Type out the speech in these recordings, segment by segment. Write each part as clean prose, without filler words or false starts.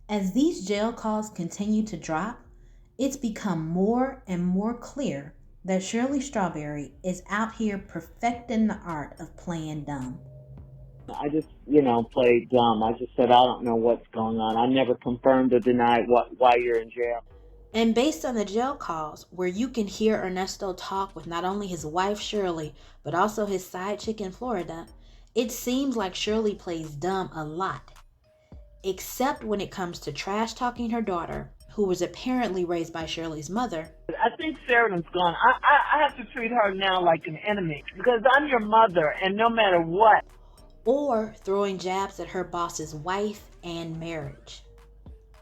As these jail calls continue to drop, it's become more and more clear that Shirley Strawberry is out here perfecting the art of playing dumb. I just, played dumb. I just said, I don't know what's going on. I never confirmed or denied why you're in jail. And based on the jail calls, where you can hear Ernesto talk with not only his wife Shirley, but also his side chick in Florida, it seems like Shirley plays dumb a lot. Except when it comes to trash talking her daughter, who was apparently raised by Shirley's mother. I think Sheridan's gone. I have to treat her now like an enemy because I'm your mother, and no matter what. Or throwing jabs at her boss's wife and marriage.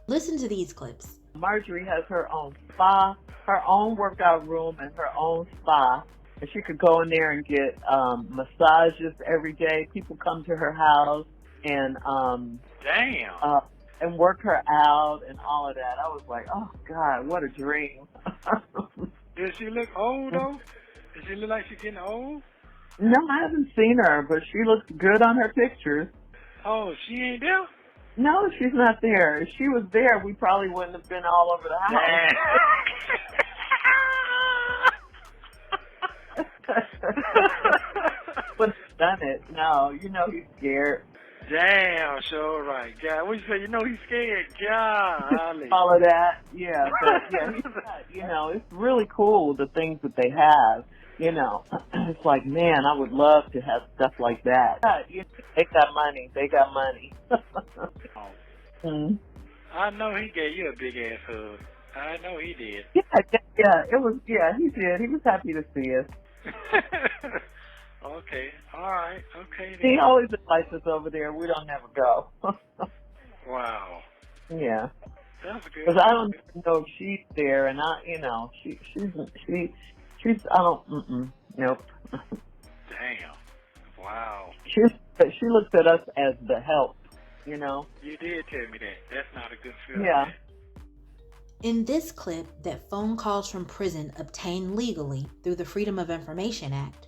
Listen to these clips. Marjorie has her own spa, her own workout room, and her own spa. And she could go in there and get massages every day. People come to her house and and work her out and all of that. I was like, oh God, what a dream. Does she look old though? Does she look like she's getting old? No, I haven't seen her, but she looks good on her pictures. Oh, she ain't there? No, she's not there. If she was there, we probably wouldn't have been all over the house. But done it. No, he's scared. Damn, sure right. God, what you say? He's scared. God, all of that, yeah. But yeah, it's really cool the things that they have. It's like, man, I would love to have stuff like that. They got money. Mm-hmm. I know he gave you a big ass hug. I know he did. Yeah, he did. He was happy to see us. Okay, all right, okay. He always invites us over there. We don't never go. Wow. Yeah. That's good. Because I don't even know if she's there, and she's I don't. Nope. Damn. Wow. She looks at us as the help. You did tell me that. That's not a good feeling. Yeah. In this clip that phone calls from prison obtained legally through the Freedom of Information Act,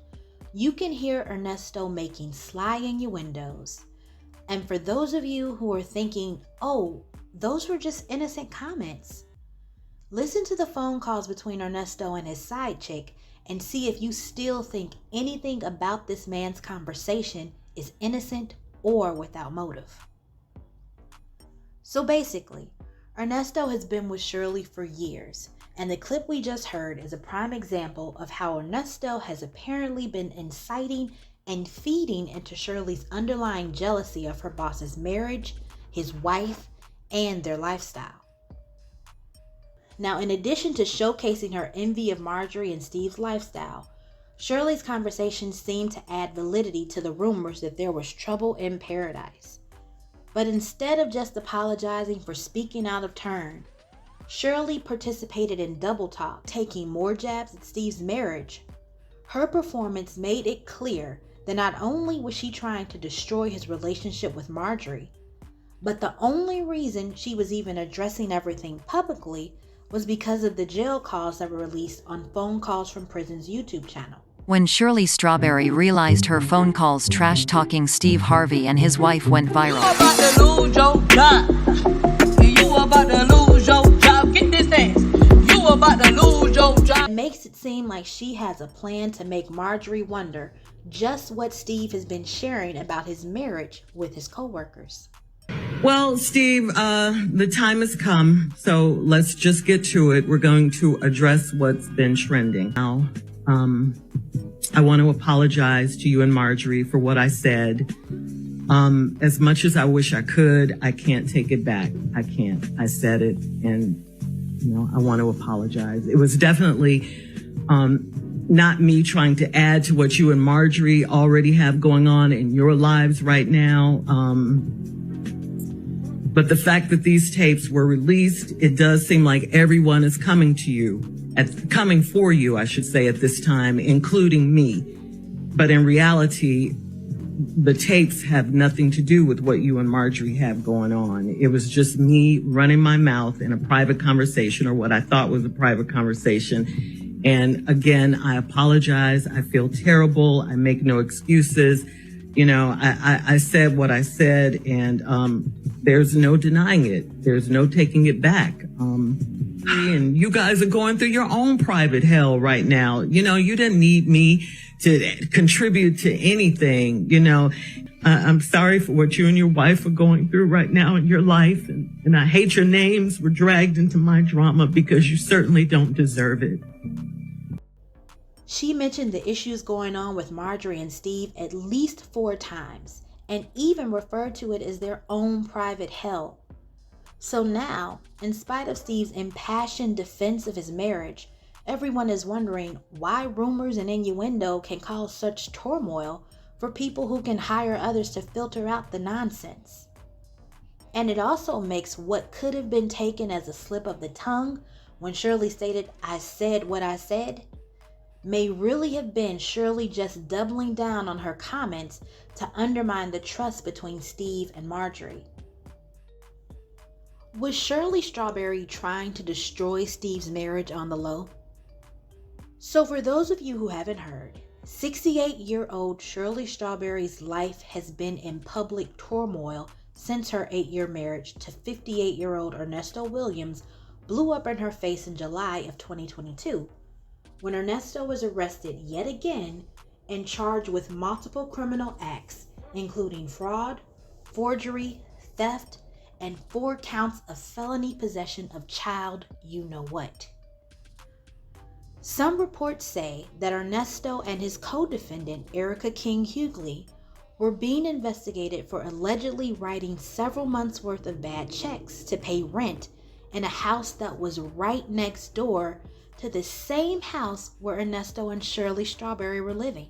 you can hear Ernesto making sly innuendos. And for those of you who are thinking, oh, those were just innocent comments, listen to the phone calls between Ernesto and his side chick and see if you still think anything about this man's conversation is innocent or without motive. So basically, Ernesto has been with Shirley for years, and the clip we just heard is a prime example of how Ernesto has apparently been inciting and feeding into Shirley's underlying jealousy of her boss's marriage, his wife, and their lifestyle. Now, in addition to showcasing her envy of Marjorie and Steve's lifestyle, Shirley's conversations seemed to add validity to the rumors that there was trouble in paradise. But instead of just apologizing for speaking out of turn, Shirley participated in double talk, taking more jabs at Steve's marriage. Her performance made it clear that not only was she trying to destroy his relationship with Marjorie, but the only reason she was even addressing everything publicly was because of the jail calls that were released on Phone Calls from Prison's YouTube channel. When Shirley Strawberry realized her phone calls trash-talking Steve Harvey and his wife went viral. You about to lose your job. You about to lose your job. Get this ass. You about to lose your job. It makes it seem like she has a plan to make Marjorie wonder just what Steve has been sharing about his marriage with his coworkers. Well, Steve, the time has come, so let's just get to it. We're going to address what's been trending. Now, I want to apologize to you and Marjorie for what I said. As much as I wish I could, I can't take it back. I can't. I said it, and, I want to apologize. It was definitely not me trying to add to what you and Marjorie already have going on in your lives right now. But the fact that these tapes were released, it does seem like everyone is coming to you, coming for you, I should say, at this time, including me. But in reality, the tapes have nothing to do with what you and Marjorie have going on. It was just me running my mouth in a private conversation, or what I thought was a private conversation. And again, I apologize. I feel terrible. I make no excuses. I said what I said, and there's no denying it. There's no taking it back. And you guys are going through your own private hell right now. You didn't need me to contribute to anything. I'm sorry for what you and your wife are going through right now in your life. And I hate your names were dragged into my drama because you certainly don't deserve it. She mentioned the issues going on with Marjorie and Steve at least 4 times, and even referred to it as their own private hell. So now, in spite of Steve's impassioned defense of his marriage, everyone is wondering why rumors and innuendo can cause such turmoil for people who can hire others to filter out the nonsense. And it also makes what could have been taken as a slip of the tongue when Shirley stated, "I said what I said," may really have been Shirley just doubling down on her comments to undermine the trust between Steve and Marjorie. Was Shirley Strawberry trying to destroy Steve's marriage on the low? So for those of you who haven't heard, 68-year-old Shirley Strawberry's life has been in public turmoil since her 8-year marriage to 58-year-old Ernesto Williams blew up in her face in July of 2022, when Ernesto was arrested yet again and charged with multiple criminal acts, including fraud, forgery, theft, and 4 counts of felony possession of child you-know-what. Some reports say that Ernesto and his co-defendant, Erica King Hughley, were being investigated for allegedly writing several months' worth of bad checks to pay rent in a house that was right next door to the same house where Ernesto and Shirley Strawberry were living.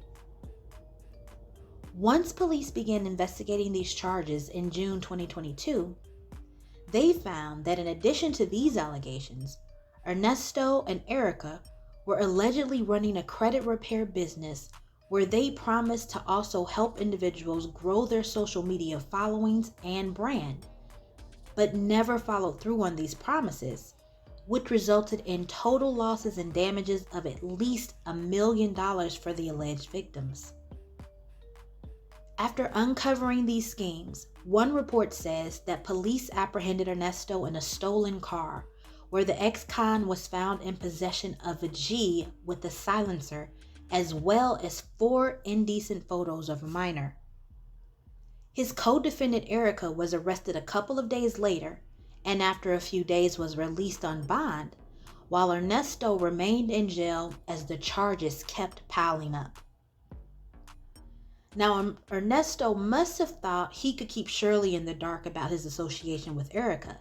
Once police began investigating these charges in June 2022, they found that in addition to these allegations, Ernesto and Erica were allegedly running a credit repair business where they promised to also help individuals grow their social media followings and brand, but never followed through on these promises, which resulted in total losses and damages of at least $1 million for the alleged victims. After uncovering these schemes, one report says that police apprehended Ernesto in a stolen car, where the ex-con was found in possession of a G with a silencer, as well as 4 indecent photos of a minor. His co-defendant Erica was arrested a couple of days later, and after a few days was released on bond, while Ernesto remained in jail as the charges kept piling up. Now, Ernesto must have thought he could keep Shirley in the dark about his association with Erica,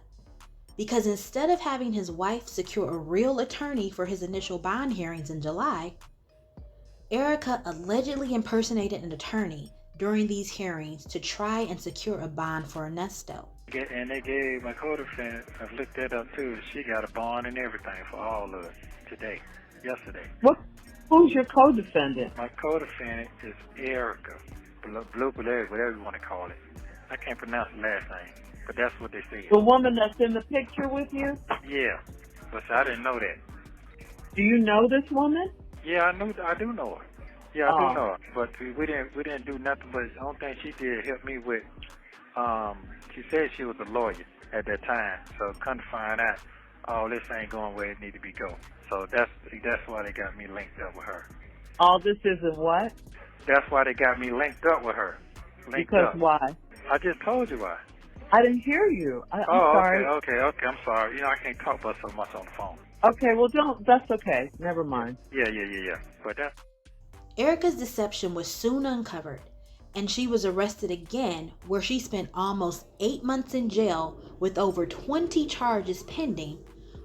because instead of having his wife secure a real attorney for his initial bond hearings in July, Erica allegedly impersonated an attorney during these hearings to try and secure a bond for Ernesto. And they gave my co-defendant, I've looked that up too, she got a bond and everything for all of it yesterday. Who's your co-defendant? My co-defendant is Erica, Blue, whatever you want to call it. I can't pronounce the last name, but that's what they say. The woman that's in the picture with you? Yeah, but I didn't know that. Do you know this woman? Yeah, I do know her. Yeah, I do know her, but we didn't do nothing. But the only thing she did help me with, she said she was a lawyer at that time. So come to find out, all this ain't going where it need to be going. So that's why they got me linked up with her. All this isn't what? That's why they got me linked up with her. Because why? I just told you why. I didn't hear you. I'm sorry. Okay, I'm sorry. I can't talk about so much on the phone. Okay, well, that's okay. Never mind. Yeah. But that's... Erica's deception was soon uncovered, and she was arrested again, where she spent almost 8 months in jail with over 20 charges pending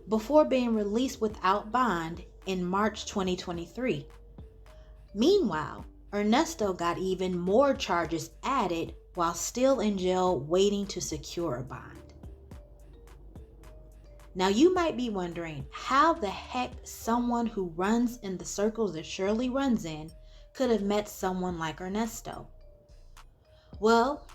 before being released without bond in March 2023. Meanwhile, Ernesto got even more charges added while still in jail waiting to secure a bond. Now you might be wondering how the heck someone who runs in the circles that Shirley runs in could have met someone like Ernesto. Well,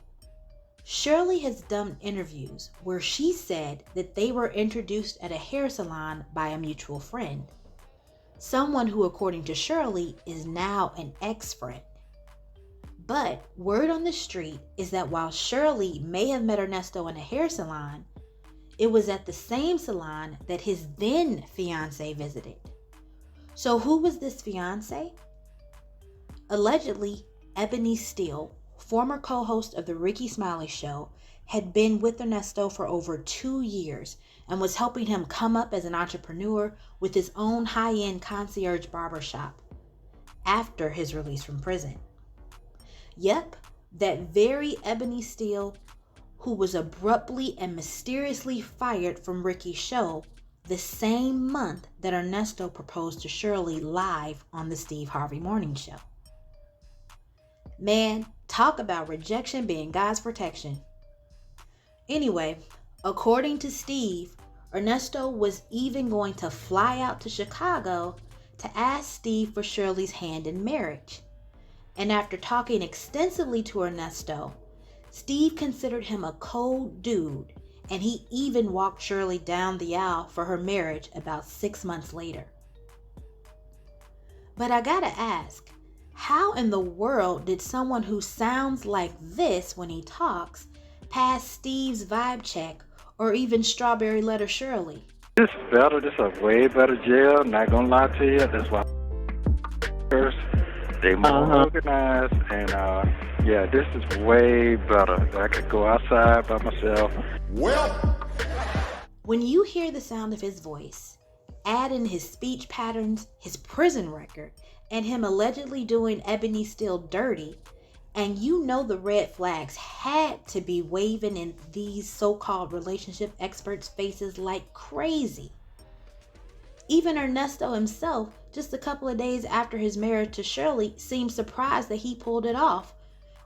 Shirley has done interviews where she said that they were introduced at a hair salon by a mutual friend, someone who, according to Shirley, is now an ex-friend. But word on the street is that while Shirley may have met Ernesto in a hair salon, it was at the same salon that his then fiance visited. So who was this fiance? Allegedly, Ebony Steele, former co-host of the Ricky Smiley Show, had been with Ernesto for over 2 years and was helping him come up as an entrepreneur with his own high-end concierge barbershop after his release from prison. Yep, that very Ebony Steele who was abruptly and mysteriously fired from Ricky's show the same month that Ernesto proposed to Shirley live on the Steve Harvey Morning Show. Man, talk about rejection being God's protection. Anyway, according to Steve, Ernesto was even going to fly out to Chicago to ask Steve for Shirley's hand in marriage. And after talking extensively to Ernesto, Steve considered him a cold dude, and he even walked Shirley down the aisle for her marriage about 6 months later. But I gotta ask, how in the world did someone who sounds like this when he talks pass Steve's vibe check or even strawberry letter Shirley? This is better. This is a way better jail. Not gonna lie to you. That's why they more organized, and yeah, this is way better. I could go outside by myself. Well, when you hear the sound of his voice, add in his speech patterns, his prison record, and him allegedly doing Ebony Steele dirty, and you know the red flags had to be waving in these so-called relationship experts' faces like crazy. Even Ernesto himself, just a couple of days after his marriage to Shirley, seemed surprised that he pulled it off,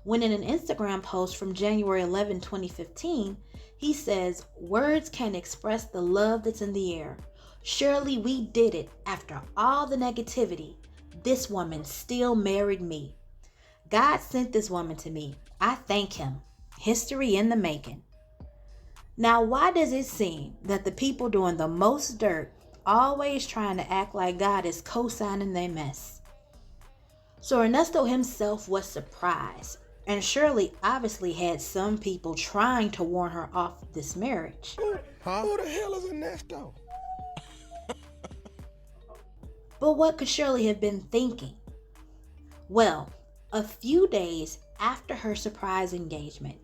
when in an Instagram post from January 11, 2015, he says, "Words can't express the love that's in the air. Shirley, we did it. After all the negativity, this woman still married me. God sent this woman to me. I thank him. History in the making." Now, why does it seem that the people doing the most dirt always trying to act like God is co-signing their mess? So Ernesto himself was surprised, and Shirley obviously had some people trying to warn her off this marriage. who the hell is Ernesto? But what could Shirley have been thinking? Well, a few days after her surprise engagement,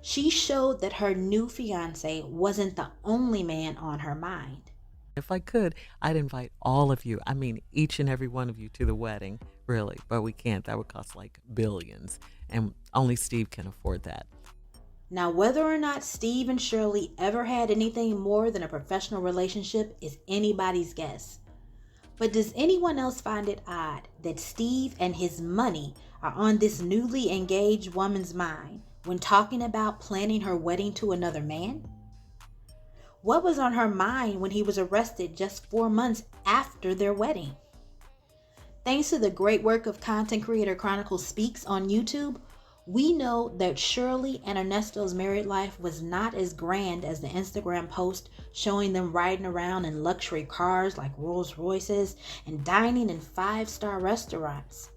she showed that her new fiance wasn't the only man on her mind. If I could, I'd invite all of you, I mean each and every one of you, to the wedding, really, but we can't. That would cost like billions, and only Steve can afford that. Now, whether or not Steve and Shirley ever had anything more than a professional relationship is anybody's guess. But does anyone else find it odd that Steve and his money are on this newly engaged woman's mind when talking about planning her wedding to another man? What was on her mind when he was arrested just 4 months after their wedding? Thanks to the great work of content creator Chronicle Speaks on YouTube, we know that Shirley and Ernesto's married life was not as grand as the Instagram post showing them riding around in luxury cars like Rolls Royces and dining in 5-star restaurants.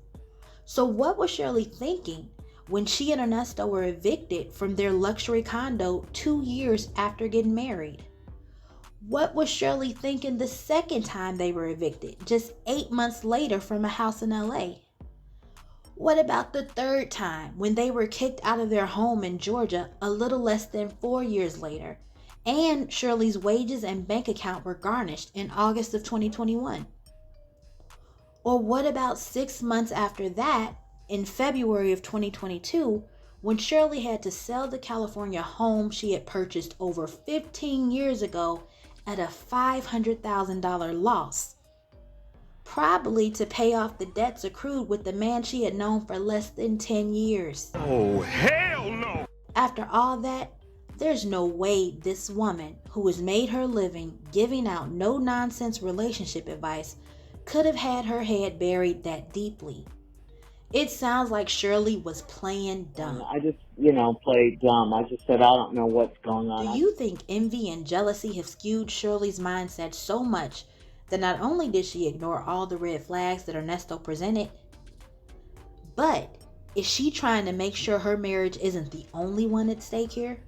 So what was Shirley thinking when she and Ernesto were evicted from their luxury condo 2 years after getting married? What was Shirley thinking the second time they were evicted, just 8 months later from a house in LA? What about the third time when they were kicked out of their home in Georgia a little less than 4 years later, and Shirley's wages and bank account were garnished in August of 2021? Or what about 6 months after that, in February of 2022, when Shirley had to sell the California home she had purchased over 15 years ago at a $500,000 loss, probably to pay off the debts accrued with the man she had known for less than 10 years. Oh, hell no! After all that, there's no way this woman, who has made her living giving out no-nonsense relationship advice, could have had her head buried that deeply. It sounds like Shirley was playing dumb. I just, played dumb. I just said, I don't know what's going on. Do you think envy and jealousy have skewed Shirley's mindset so much that not only did she ignore all the red flags that Ernesto presented, but Is she trying to make sure her marriage isn't the only one at stake here?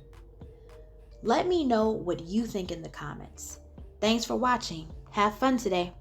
Let me know what you think in the comments. Thanks for watching. Have fun today.